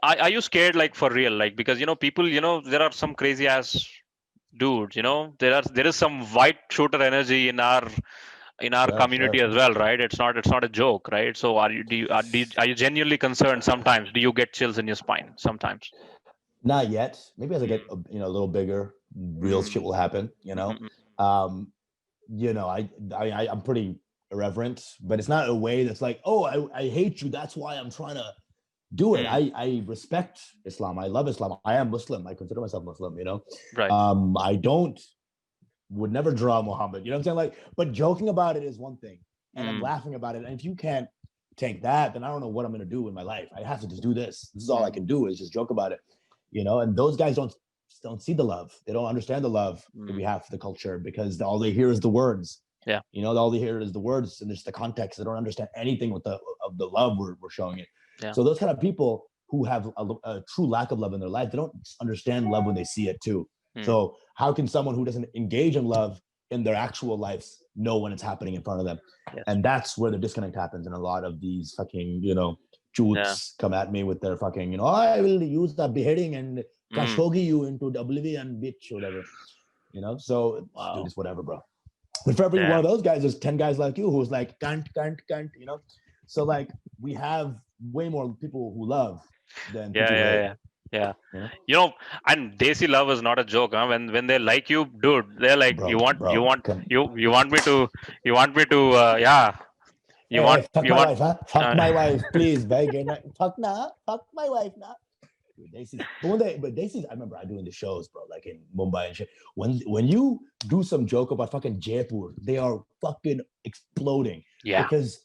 are you scared, like, for real? Like, because, you know, people, you know, there are some crazy ass dudes, you know, there is some white shooter energy in our community as well, right? It's not a joke, right? So are you genuinely concerned sometimes? Do you get chills in your spine sometimes?
Not yet. Maybe as I get a little bigger, real shit will happen, you know. You know, I'm pretty irreverent, but it's not a way that's like, oh, I hate you, that's why I'm trying to do it. I respect Islam. I love Islam. I am Muslim. I consider myself Muslim, you know.
Right.
I would never draw Muhammad, you know what I'm saying? Like, but joking about it is one thing, and I'm laughing about it. And if you can't take that, then I don't know what I'm gonna do in my life. I have to just do this. This is all I can do, is just joke about it, you know. And those guys don't see the love. They don't understand the love that we have for the culture, because all they hear is the words.
Yeah.
You know, all they hear is the words and just the context. They don't understand anything of the love we're showing it.
Yeah.
So those kind of people who have a true lack of love in their life, they don't understand love when they see it too. So how can someone who doesn't engage in love in their actual lives know when it's happening in front of them?
Yes.
And that's where the disconnect happens. And a lot of these fucking, you know, choots come at me with their fucking, you know, I will use the beheading and Khashoggi you into oblivion, bitch, whatever. You know, so dude, it's whatever, bro. But for every one of those guys, there's 10 guys like you who's like, can't, you know? So like, we have way more people who love than people who hate.
Yeah. You know, and Desi love is not a joke, huh? When they like you, dude, they're like,
Bro,
you want me to
fuck my wife, huh? Fuck my wife, please, fuck my wife, nah. Desi's, but Desi's, I remember I doing the shows, bro, like in Mumbai and shit. When you do some joke about fucking Jaipur, they are fucking exploding.
Yeah.
Because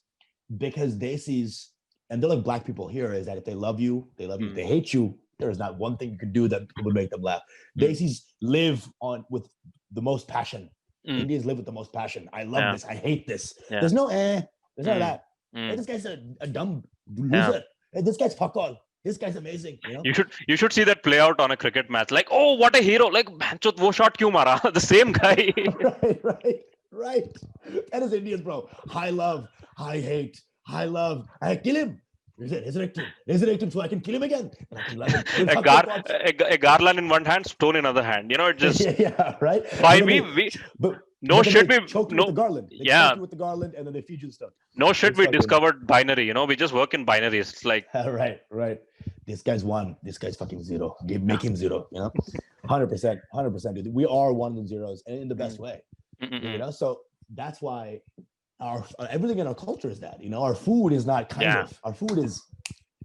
Desi's, and they're like black people here, is that if they love you, they love you. If they hate you, there is not one thing you can do that would make them laugh. Desi's live with the most passion. Indians live with the most passion. I love this. I hate this. There's no there's none of that. Hey, this guy's a dumb loser. Hey, this guy's fuck all. This guy's amazing. You know?
You should see that play out on a cricket match. Like, oh, what a hero! Like, manchot, wo shot kyun mara? The same guy.
Right. That is Indians, bro. High love, high hate, high love. I kill him. Resurrect him so I can kill him again. And I can love him.
A garland in one hand, stone in other hand. You know, it just
right.
Choke
you with the garland. They choke you with the garland, and then they feed you the stuff.
No shit. We discovered binary. You know, we just work in binaries. It's like
right. This guy's 1. This guy's fucking 0. Make him 0. You know, 100%, dude. We are 1s and 0s, and in the best way. You know, so that's why our everything in our culture is that. You know, our food is not kind of. Our food is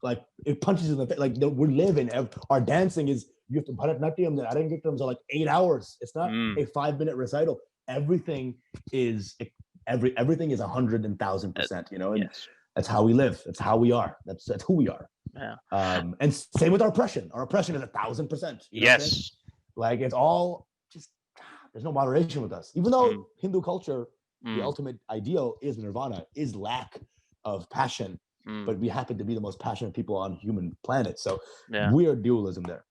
like, it punches you in the face. Like, we live in our dancing is You have to Bharatnatyam, the Arangetams are like 8 hours. It's not a 5-minute recital. Everything is 100,000%, you know, and that's how we live. That's how we are. That's who we are.
Yeah.
And same with our oppression. Our oppression is 1,000%. You know
Yes.
like it's all just, there's no moderation with us. Even though Hindu culture, the ultimate ideal is nirvana, is lack of passion. But we happen to be the most passionate people on human planet. So we are dualism there.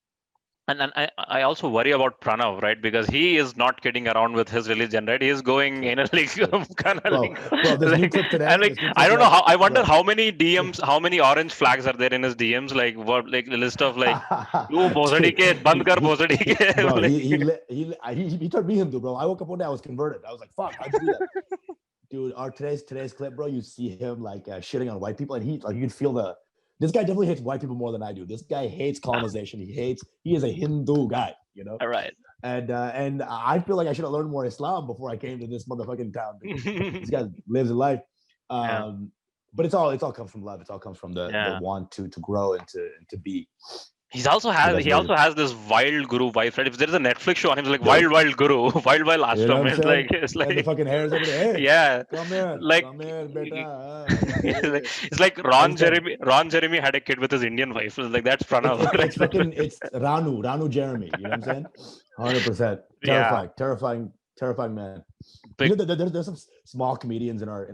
And I also worry about Pranav, right? Because he is not kidding around with his religion, right? He is going in a like kind of
Bro, this new clip today.
And like I don't know how. I wonder how many DMs, how many orange flags are there in his DMs? Like what? Like the list of like, you bosadi ke, band kar bosadi ke.
Bro, he turned me Hindu, bro. I woke up one day, I was converted. I was like, fuck, how'd you do that? Dude, our today's clip, bro. You see him like shitting on white people, and he like you can feel this guy definitely hates white people more than I do. This guy hates colonization. He is a Hindu guy, you know?
All right.
And I feel like I should have learned more Islam before I came to this motherfucking town. This guy lives a life. But it's all comes from love. It all comes from the want to grow and to be. He also
has this wild guru vibe, right? If there is a Netflix show on him, it's like wild guru, wild ashram.
You know
It's like
the fucking hairs over there.
Hey,
come here, beta.
It's like Ron Jeremy had a kid with his Indian wife. It's like that's Pranav.
It's Ranu Jeremy. You know what I'm saying? 100%. Terrifying man. You know, there's some small comedians in our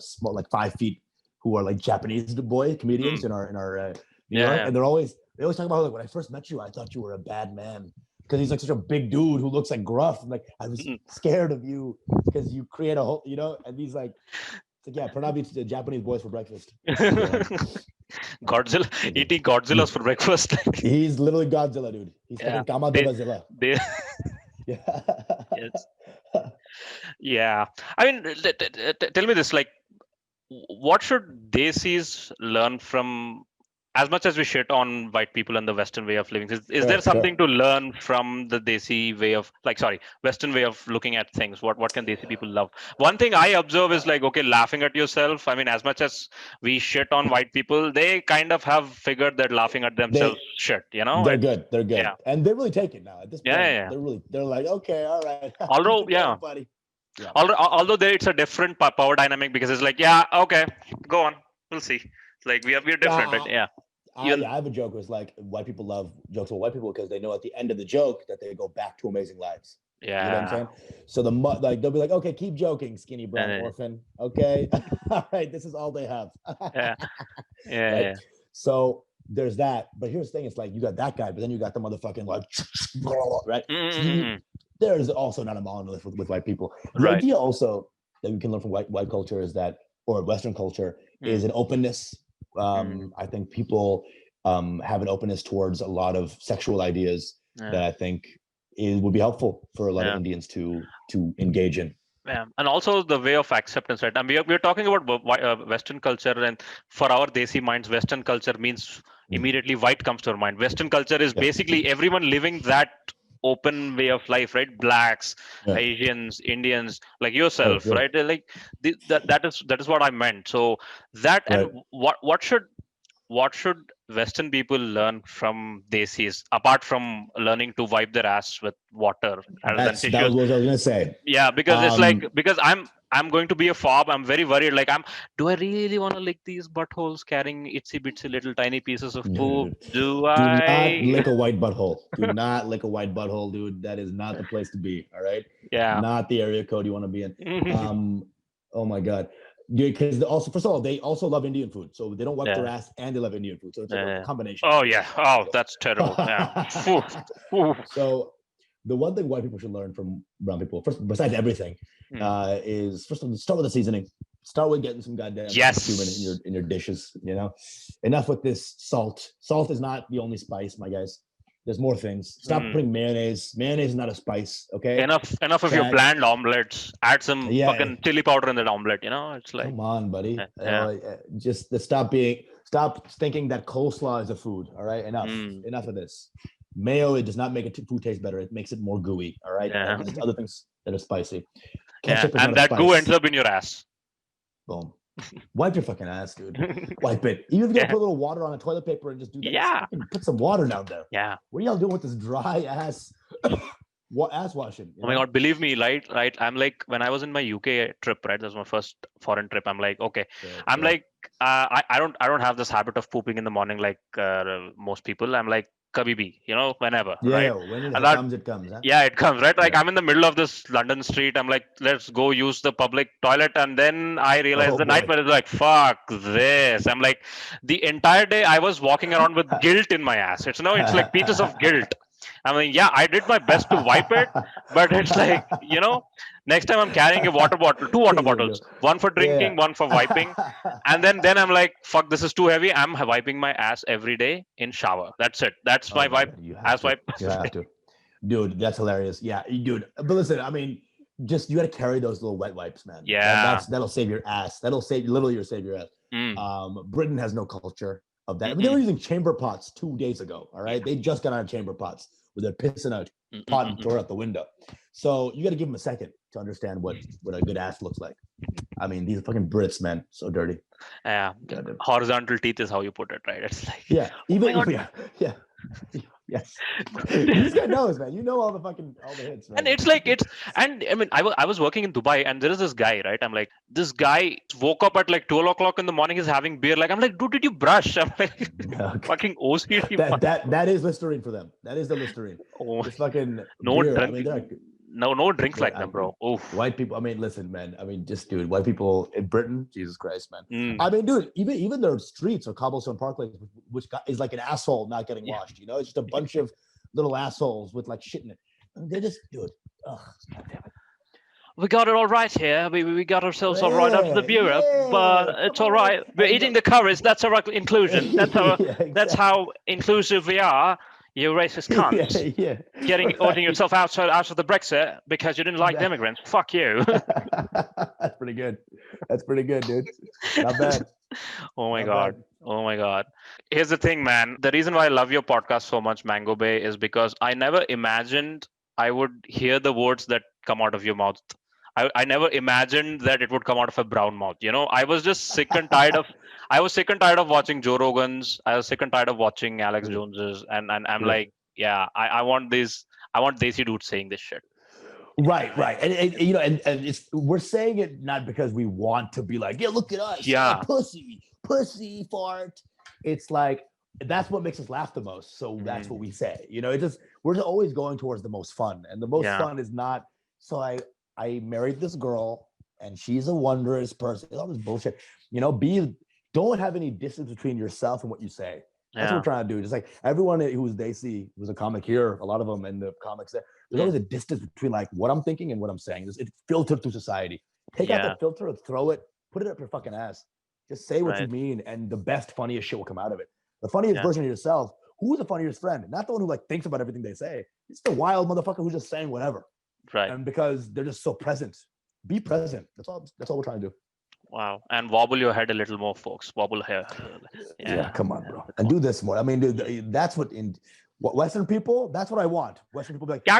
small like 5 feet who are like Japanese boy comedians in our New York, and they always talk about like when I first met you, I thought you were a bad man because he's like such a big dude who looks like gruff. I'm like, I was scared of you because you create a whole, and he's like, Pranav eats the Japanese boys for breakfast.
Godzilla eating Godzillas for breakfast.
He's literally Godzilla, dude. He's fucking Kamadevazilla.
Yes. Yeah. I mean, tell me this, like, what should Desis learn from? As much as we shit on white people and the Western way of living, is there something to learn from the Desi way of Western way of looking at things? What can Desi people love? One thing I observe is like, okay, laughing at yourself. I mean, as much as we shit on white people, they kind of have figured that laughing at themselves shit, you know?
They're good. Yeah. And they really take it now. At this point, they're like, okay, all right.
Although, buddy. Yeah. Although it's a different power dynamic because it's like, yeah, okay, go on, we'll see. Like we're different, right? Yeah.
I have a joke where it's like white people love jokes about white people because they know at the end of the joke that they go back to amazing lives.
Yeah.
You know what I'm saying? So they'll be like, okay, keep joking, skinny brown orphan. Okay. All right, this is all they have.
Yeah.
Right? So there's that. But here's the thing, it's like you got that guy, but then you got the motherfucking like right? So there's also not a monolith with white people. The idea also that we can learn from white culture is that, or Western culture, is an openness. I think people have an openness towards a lot of sexual ideas that I think would be helpful for a lot of Indians to engage in.
Yeah, and also the way of acceptance, right? I mean, we're talking about Western culture, and for our Desi minds, Western culture means immediately white comes to our mind. Western culture is basically everyone living that open way of life, right? Blacks, Asians, Indians, like yourself, right? Like that is what I meant. So that and what should Western people learn from Desis apart from learning to wipe their ass with water rather than tissues?
That was what I was gonna say.
Yeah, because it's like because I'm going to be a fob. I'm very worried. Like do I really want to lick these buttholes carrying itsy bitsy little tiny pieces of poop? Do
not lick a white butthole. Do not lick a white butthole, dude. That is not the place to be. All right.
Yeah.
Not the area code you want to be in. Oh my God. Because also, first of all, they also love Indian food, so they don't wipe their ass and they love Indian food. So it's like a combination.
Oh yeah. Oh, that's terrible. Yeah.
So the one thing white people should learn from brown people, first besides everything, is first of all start with the seasoning. Start with getting some goddamn cumin in your dishes. You know, enough with this salt. Salt is not the only spice, my guys. There's more things. Stop putting mayonnaise. Mayonnaise is not a spice. Okay.
Enough of your bland omelets. Add some fucking chili powder in that omelet. You know, it's like
come on, buddy. Just stop thinking that coleslaw is a food. All right, enough of this. Mayo, it does not make food taste better. It makes it more gooey. All right. There's other things that are spicy.
And that goo ends up in your ass.
Boom. Wipe your fucking ass, dude. Wipe it. Even if you gotta put a little water on a toilet paper and just do that.
Yeah.
Just put some water down there.
Yeah.
What are y'all doing with this dry ass ass washing?
Oh my God, believe me, right? I'm like, when I was in my UK trip, right? That was my first foreign trip. I'm like, okay, I'm like, I don't have this habit of pooping in the morning like most people. I'm like, kabhi bhi, whenever, right?
When it
And
comes, it comes. Huh?
Yeah, it comes, right? Like I'm in the middle of this London street. I'm like, let's go use the public toilet. And then I realized the nightmare is like, fuck this. I'm like, the entire day I was walking around with guilt in my ass. It's like pieces of guilt. I mean, yeah, I did my best to wipe it, but it's like, next time I'm carrying a water bottle, 2 water bottles, one for drinking, one for wiping. And then I'm like, fuck, this is too heavy. I'm wiping my ass every day in shower. That's it. That's my wipe. Ass wipe.
You have to. Dude, that's hilarious. Yeah, dude. But listen, I mean, you got to carry those little wet wipes, man.
Yeah.
That'll save your ass. That'll save your ass. Britain has no culture of that. I mean, they were using chamber pots 2 days ago. All right. They just got out of chamber pots where they're pissing out pot and throw it out the window. So you got to give them a second to understand what a good ass looks like. I mean, these fucking Brits, man, so dirty.
Yeah. Horizontal teeth is how you put it, right? It's like,
Yes. This guy knows, man. You know all the hits, man.
And it's like I mean, I was working in Dubai, and there is this guy, right? I'm like, this guy woke up at like 12 o'clock in the morning. He's having beer. Like, I'm like, dude, did you brush? I'm like, fucking OCD.
That is Listerine for them. That is the Listerine.
Oh,
it's fucking
no
beer.
drink. I mean, no drinks like them, bro. Oof.
White people. I mean, listen, man. I mean, just dude, white people in Britain. Jesus Christ, man. I mean, dude, even their streets or cobblestone parkways, which is like an asshole not getting washed. It's just a bunch of little assholes with like shit in it. I mean, they just, dude. God damn it.
We got it all right here. We got ourselves all right after the bureau, but it's all right. We're eating the curries. That's our inclusion. That's how inclusive we are. You racist cunts. Ordering yourself out of the Brexit because you didn't like the immigrants. Fuck you.
That's pretty good. That's pretty good, dude. Not bad.
Oh my God. Here's the thing, man. The reason why I love your podcast so much, Mango Bay, is because I never imagined I would hear the words that come out of your mouth. I never imagined that it would come out of a brown mouth. I was just sick and tired of watching Joe Rogan's. I was sick and tired of watching Alex Jones's, and I'm like, yeah, I want Desi dudes saying this shit.
Right, and it's we're saying it not because we want to be like, yeah, look at us, pussy fart. It's like that's what makes us laugh the most. So that's what we say. We're just always going towards the most fun, and the most fun is not. So I married this girl, and she's a wondrous person. All this bullshit. Don't have any distance between yourself and what you say. That's what we're trying to do. Just like everyone who's Desi, who's a comic here, a lot of them in the comics there's always a distance between like what I'm thinking and what I'm saying. It's filtered through society. Take out the filter, throw it, put it up your fucking ass. Just say what you mean, and the best, funniest shit will come out of it. The funniest version of yourself. Who's the funniest friend? Not the one who like thinks about everything they say. It's the wild motherfucker who's just saying whatever.
Right.
And because they're just so present. Be present. That's all we're trying to do.
Wow. And wobble your head a little more, folks. Wobble here.
Yeah, come on, bro. And do this more. I mean, dude, that's what Western people, that's what I want. Western people be like,
we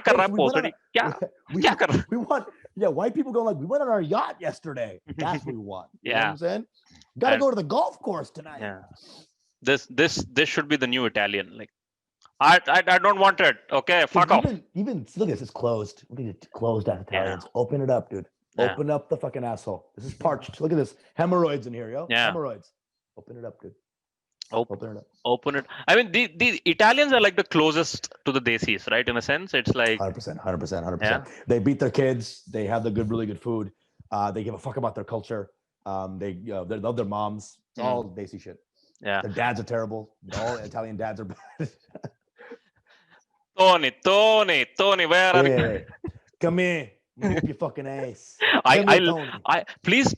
want, white people going like, we went on our yacht yesterday. That's what we want. You know what I'm saying? Got to go to the golf course tonight.
Yeah. This should be the new Italian. Like, I don't want it. Okay, fuck off.
Even look at this. It's closed. Look at it. Closed at Italians. Open it up, dude. Open up the fucking asshole. This is parched. Look at this. Hemorrhoids in here, yo. Yeah. Hemorrhoids. Open it up, dude. Open it up.
Open it. I mean, the Italians are like the closest to the Desis, right? In a sense, it's like
100%. Yeah. They beat their kids. They have the really good food. They give a fuck about their culture. They love their moms. It's all Desi shit.
Yeah.
Their dads are terrible. All Italian dads are bad.
Tony, where are you?
Come here. Move your fucking ass.
Please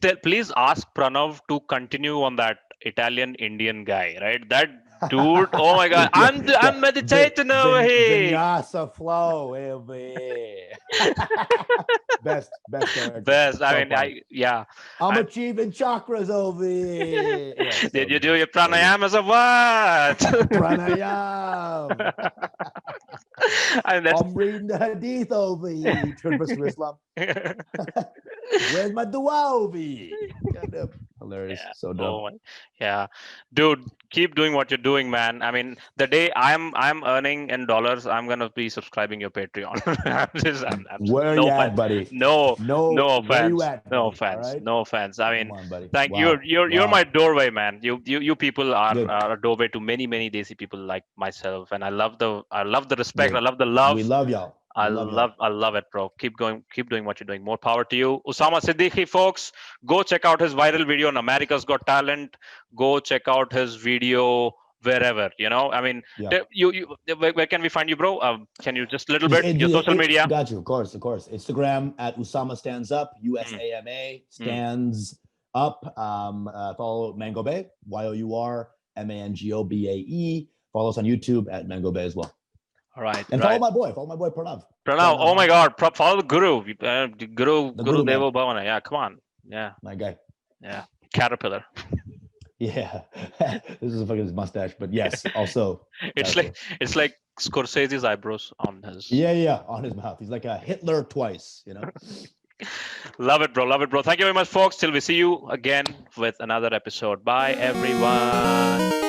ask Pranav to continue on that Italian Indian guy, right? That dude, oh my God, I'm meditating over here.
Vinyasa flow over here. Best.
I mean,
I'm achieving chakras over here.
Did you do your pranayamas or what?
Pranayam. I'm reading the hadith over here. Turn to Islam. Where's my dua over here? Hilarious.
Yeah.
So
Oh
dumb.
my. Yeah, dude, keep doing what you're doing, man. I mean, the day I'm earning in dollars, I'm gonna be subscribing your Patreon. I'm just
Where
no
you
offense,
at, buddy?
no
No,
no
where you
offense,
at,
no
buddy? All
offense,
right.
no offense. I
Come
mean,
on, buddy.
thank you.
Wow.
You're my
Wow.
doorway, man. You people
Good.
are a doorway to many Desi people like myself, and I love the respect. I
Good.
love the
We
love.
love y'all. We love y'all.
I love it, bro. Keep going, keep doing what you're doing. More power to you. Usama Siddiquee, folks, go check out his viral video on America's Got Talent. Go check out his video wherever, I mean,
Yeah.
where can we find you, bro? Can you just a little bit your social media?
Got you. Of course. Instagram at Usama Stands Up.
Mm,
USAMA
mm.
Stands Up. Follow Mango Bay. YOURMANGOBAE. Follow us on YouTube at Mango Bay as well.
All right,
And
right.
Follow my boy Pranav.
Pranav, oh my God, follow the Guru, Guru
The Guru man.
Devo Bhavana. Yeah, come on. Yeah,
My guy.
yeah. Caterpillar.
Yeah. This is fucking his mustache, but yes, also.
It's like Scorsese's eyebrows on his.
Yeah, on his mouth. He's like a Hitler twice,
Love it, bro. Love it, bro. Thank you very much, folks. Till we see you again with another episode. Bye, everyone.